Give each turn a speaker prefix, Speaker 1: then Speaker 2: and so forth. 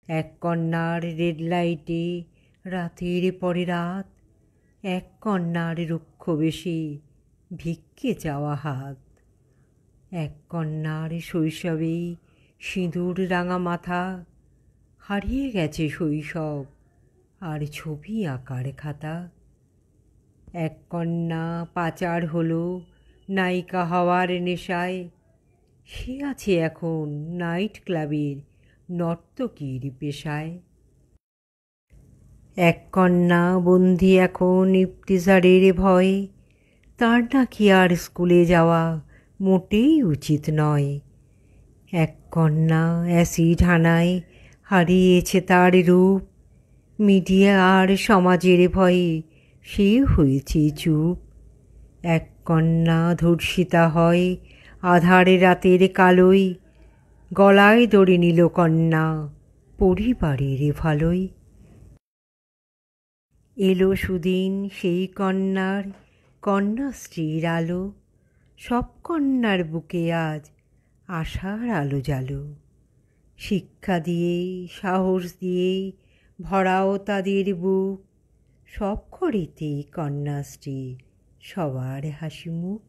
Speaker 1: এক কন্যার রেড লাইটে রাতের পরে রাত, এক কন্যার রুক্ষ বেশি ভিক্ষে চাওয়া হাত। এক কন্যার শৈশবেই সিঁদুর রাঙা মাথা, হারিয়ে গেছে শৈশব আর ছবি আঁকার খাতা। এক কন্যা পাচার হলো নায়িকা হওয়ার নেশায়, সে আছে এখন নাইট ক্লাবের নর্তকীর পেশায়। এক কন্যা বন্দী এখন ইফতিজারের ভয়ে, তার নাকি আর স্কুলে যাওয়া মোটেই উচিত নয়। এক কন্যা অ্যাসিড হানায় হারিয়েছে তার রূপ, মিডিয়া আর সমাজের ভয়ে সে হয়েছে চুপ। এক কন্যা ধর্ষিতা হয় আধারে রাতের কালোই, গলায় দড়ি নিল কন্যা পরিবারের ভালোই। এলো সুদিন সেই কন্যার কন্যাশ্রীর আলো, সব কন্যার বুকে আজ আশার আলো জালো। শিক্ষা দিয়ে সাহস দিয়ে ভরাও তাদের বুক, সব ঘরেতে কন্যাশ্রী সবার হাসি মুখ।